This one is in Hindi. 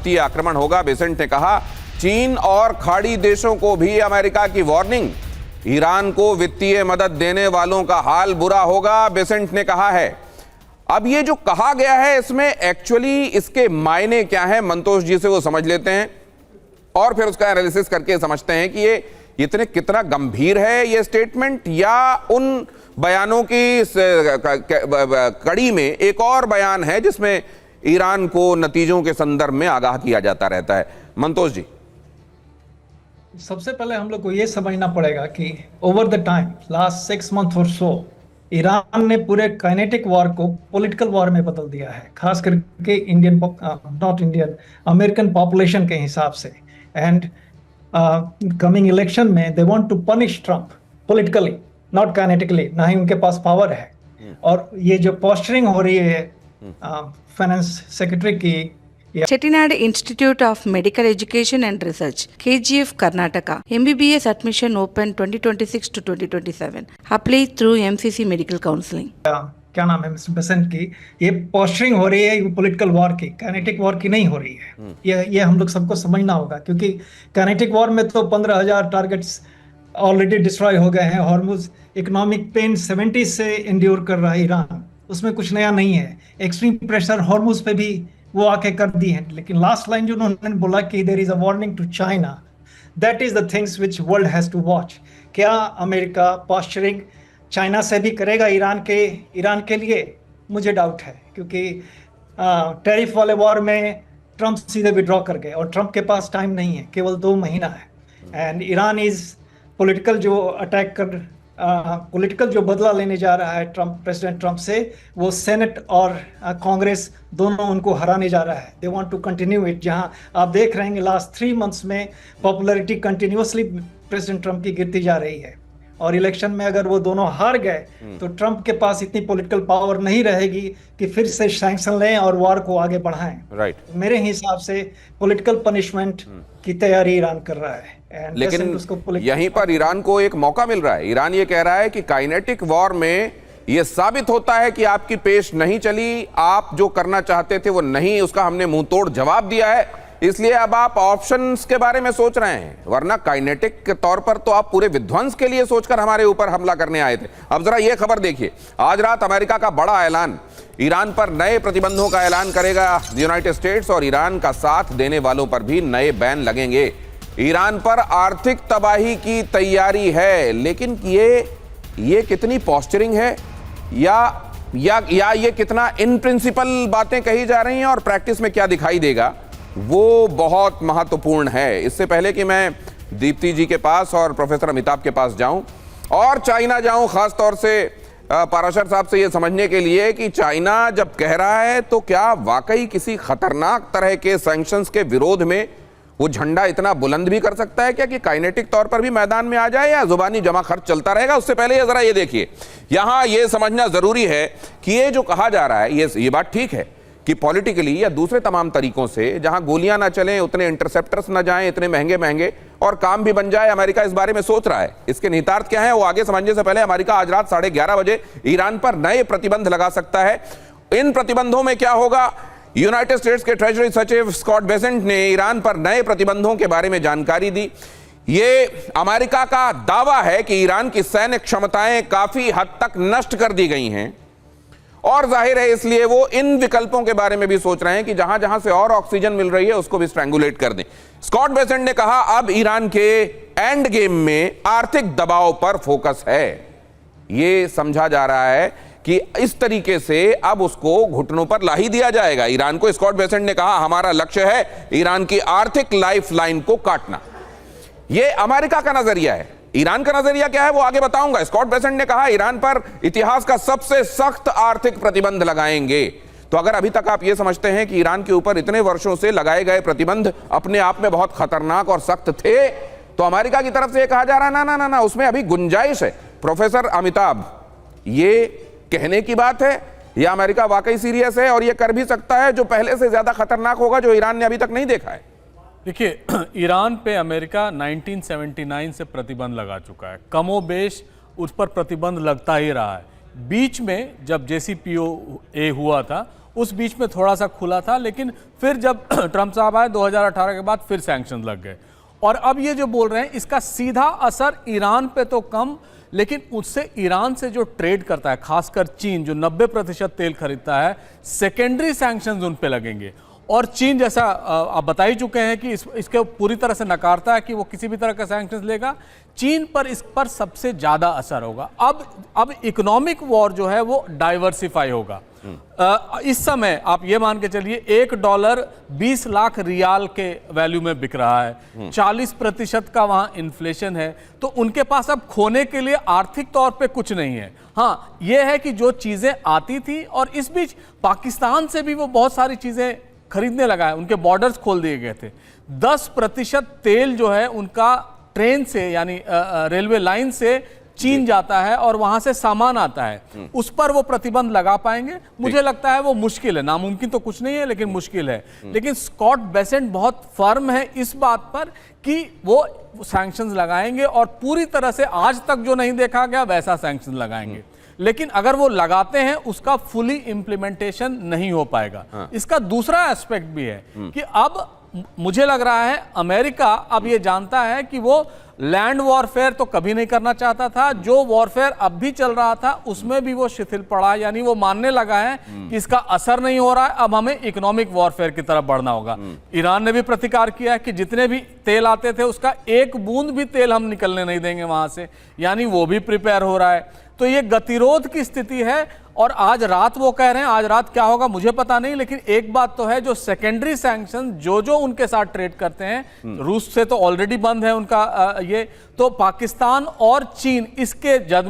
वित्तीय आक्रमण होगा। बेसेंट ने कहा चीन और खाड़ी देशों को भी अमेरिका की वार्निंग, ईरान को वित्तीय मदद देने वालों का हाल बुरा होगा, बेसेंट ने कहा है। अब ये जो कहा गया है इसमें एक्चुअली इसके मायने क्या है, मंतोष जी से वो समझ लेते हैं और फिर उसका एनालिसिस करके समझते हैं कि ये इतने कितना गंभीर है ये स्टेटमेंट, या उन बयानों की कड़ी में एक और बयान है जिसमें ईरान को नतीजों के संदर्भ में आगाह किया जाता रहता है। मंतोष जी, सबसे पहले हम लोग को ये समझना पड़ेगा कि over the time last 6 month और सो ईरान ने पूरे काइनेटिक वॉर को पॉलिटिकल वॉर में बदल दिया है, खास करके अमेरिकन पॉपुलेशन के हिसाब से। एंड कमिंग इलेक्शन में they want to punish Trump politically, not kinetically, ना ही उनके पास पावर है। और ये जो पोस्चरिंग हो रही है फाइनेंस सेक्रेटरी की, Chettinad Institute of Medical Education and Research, KGF, Karnataka. MBBS admission open 2026 to 2027. Apply through MCC Medical Counseling. क्या नाम है मिस्टर बेसेंट की, ये पोस्चरिंग हो रही है पॉलिटिकल वॉर की, काइनेटिक वॉर की नहीं हो रही है। ये हम लोग सबको समझना होगा, क्योंकि काइनेटिक वॉर में तो 15,000 टारगेट्स ऑलरेडी डिस्ट्रॉय हो गए हैं। हॉर्मुज इकोनॉमिक पेन 70 से इंड्योर कर रहा है ईरान, उसमें कुछ नया नहीं है। एक्सट्रीम प्रेशर हॉर्मुज पे भी वो आके कर दी है। लेकिन लास्ट लाइन जो उन्होंने बोला कि there is a warning to China, that is the things which world has to watch. क्या अमेरिका पोस्चरिंग चाइना से भी करेगा ईरान के लिए? मुझे डाउट है, क्योंकि टैरिफ वाले वॉर में ट्रम्प सीधे विड्रॉ कर गए और ट्रम्प के पास टाइम नहीं है, केवल 2 महीना है। एंड ईरान इज पॉलिटिकल जो बदला लेने जा रहा है प्रेसिडेंट ट्रम्प से, वो सेनेट और कांग्रेस दोनों उनको हराने जा रहा है। They want to continue it. जहां आप देख रहे हैं लास्ट 3 मंथ्स में पॉपुलैरिटी कंटिन्यूअसली प्रेसिडेंट ट्रम्प की गिरती जा रही है, और इलेक्शन में अगर वो दोनों हार गए तो ट्रम्प के पास इतनी पॉलिटिकल पावर नहीं रहेगी कि फिर से सैंक्शन लें और वॉर को आगे बढ़ाएं। मेरे हिसाब से पॉलिटिकल पनिशमेंट की तैयारी ईरान कर रहा है। लेकिन यहीं पर ईरान को एक मौका मिल रहा है। ईरान ये कह रहा है कि काइनेटिक वॉर में ये साबित होता है कि आपकी पेश नहीं चली, आप जो करना चाहते थे वो नहीं, उसका हमने मुंह तोड़ जवाब दिया है, इसलिए अब आप ऑप्शंस के बारे में सोच रहे हैं, वरना काइनेटिक के तौर पर तो आप पूरे विध्वंस के लिए सोचकर हमारे ऊपर हमला करने आए थे। अब जरा ये खबर देखिए, आज रात अमेरिका का बड़ा ऐलान, ईरान पर नए प्रतिबंधों का ऐलान करेगा यूनाइटेड स्टेट्स, और ईरान का साथ देने वालों पर भी नए बैन लगेंगे। ईरान पर आर्थिक तबाही की तैयारी है, लेकिन ये कितनी पोस्चरिंग है या ये कितना इन प्रिंसिपल बातें कही जा रही हैं और प्रैक्टिस में क्या दिखाई देगा, वो बहुत महत्वपूर्ण है। इससे पहले कि मैं दीप्ति जी के पास और प्रोफेसर अमिताभ के पास जाऊं और चाइना जाऊं, खास तौर से पाराशर साहब से ये समझने के लिए कि चाइना जब कह रहा है तो क्या वाकई किसी खतरनाक तरह के सैंक्शंस के विरोध में वो झंडा इतना बुलंद भी कर सकता है क्या कि काइनेटिक तौर पर भी मैदान में आ जाए, या जुबानी जमा खर्च चलता रहेगा? उससे पहले ये जरा ये देखिए, यहां ये समझना जरूरी है कि ये जो कहा जा रहा है ये बात ठीक है कि पॉलिटिकली या दूसरे तमाम तरीकों से जहां गोलियां ना चलें, उतने इंटरसेप्टर्स ना जाएं इतने महंगे महंगे, और काम भी बन जाए, अमेरिका इस बारे में सोच रहा है। इसके निहितार्थ क्या है वो आगे समझने से पहले अमेरिका आज रात 11:30 बजे ईरान पर नए प्रतिबंध लगा सकता है। इन प्रतिबंधों में क्या होगा, यूनाइटेड स्टेट्स के ट्रेजरी सचिव स्कॉट बेसेंट ने ईरान पर नए प्रतिबंधों के बारे में जानकारी दी। ये अमेरिका का दावा है कि ईरान की सैन्य क्षमताएं काफी हद तक नष्ट कर दी गई हैं, और जाहिर है इसलिए वो इन विकल्पों के बारे में भी सोच रहे हैं कि जहां जहां से और ऑक्सीजन मिल रही है उसको भी स्ट्रैंगुलेट कर दें। स्कॉट बेसेंट ने कहा अब ईरान के एंड गेम में आर्थिक दबाव पर फोकस है। ये समझा जा रहा है कि इस तरीके से अब उसको घुटनों पर ला ही दिया जाएगा ईरान को। स्कॉट बेसेंट ने कहा हमारा लक्ष्य है ईरान की आर्थिक लाइफलाइन को काटना। यह अमेरिका का नजरिया है। ईरान का नजरिया क्या है वो आगे बताऊंगा। स्कॉट बेसेंट ने कहा ईरान पर इतिहास का सबसे सख्त आर्थिक प्रतिबंध लगाएंगे। तो अगर अभी तक आप ये समझते हैं कि ईरान के ऊपर इतने वर्षों से लगाए गए प्रतिबंध अपने आप में बहुत खतरनाक और सख्त थे, तो अमेरिका की तरफ से कहा जा रहा है ना ना ना ना, उसमें अभी गुंजाइश है। प्रोफेसर अमिताभ, ये कहने की बात है या अमेरिका वाकई सीरियस है और ये कर भी सकता है जो पहले से ज्यादा खतरनाक होगा जो ईरान ने अभी तक नहीं देखा है? देखिए, ईरान पे अमेरिका 1979 से प्रतिबंध लगा चुका है, कमोबेश उस पर प्रतिबंध लगता ही रहा है। बीच में जब JCPOA हुआ था उस बीच में थोड़ा सा खुला था, लेकिन फिर जब ट्रंप साहब आए 2018 के बाद फिर सैंक्शन लग गए। और अब ये जो बोल रहे हैं इसका सीधा असर ईरान पे तो कम, लेकिन उससे ईरान से जो ट्रेड करता है, खासकर चीन जो 90% तेल खरीदता है, सेकेंडरी सैंक्शंस उन पे लगेंगे। और चीन, जैसा आप बता ही चुके हैं कि इसके पूरी तरह से नकारता है कि वो किसी भी तरह का सैंक्शंस लेगा। चीन पर इस पर सबसे ज्यादा असर होगा। अब इकोनॉमिक वॉर जो है वो डाइवर्सिफाई होगा। इस समय आप ये मान के चलिए $1 20 लाख रियाल के वैल्यू में बिक रहा है, 40% का वहां इन्फ्लेशन है, तो उनके पास अब खोने के लिए आर्थिक तौर पे कुछ नहीं है। हाँ, ये है कि जो चीजें आती थी, और इस बीच पाकिस्तान से भी वो बहुत सारी चीजें खरीदने लगा है, उनके बॉर्डर्स खोल दिए गए थे। 10% तेल जो है उनका ट्रेन से, यानी रेलवे लाइन से चीन जाता है और वहां से सामान आता है, उस पर वो प्रतिबंध लगा पाएंगे? मुझे लगता है वो मुश्किल है। नामुमकिन तो कुछ नहीं है, लेकिन मुश्किल है। लेकिन स्कॉट बेसेंट बहुत फर्म है इस बात पर कि वो सैंक्शंस लगाएंगे, और पूरी तरह से आज तक जो नहीं देखा गया वैसा सैंक्शन लगाएंगे। लेकिन अगर वो लगाते हैं, उसका फुली इंप्लीमेंटेशन नहीं हो पाएगा। इसका दूसरा एस्पेक्ट भी है कि अब मुझे लग रहा है अमेरिका अब ये जानता है कि वो लैंड वॉरफेयर तो कभी नहीं करना चाहता था, जो वॉरफेयर अब भी चल रहा था उसमें भी वो शिथिल पड़ा, यानी वो मानने लगा है कि इसका असर नहीं हो रहा है, अब हमें इकोनॉमिक वॉरफेयर की तरफ बढ़ना होगा। ईरान ने भी प्रतिकार किया है कि जितने भी तेल आते थे उसका एक बूंद भी तेल हम निकलने नहीं देंगे वहां से, यानी वो भी प्रिपेयर हो रहा है। तो ये गतिरोध की स्थिति है, और आज रात वो कह रहे हैं, आज रात क्या होगा मुझे पता नहीं, लेकिन एक बात तो है, जो सेकेंडरी सैंक्शन जो उनके साथ ट्रेड करते हैं, रूस से तो ऑलरेडी बंद है उनका ये, तो पाकिस्तान और चीन इसके जद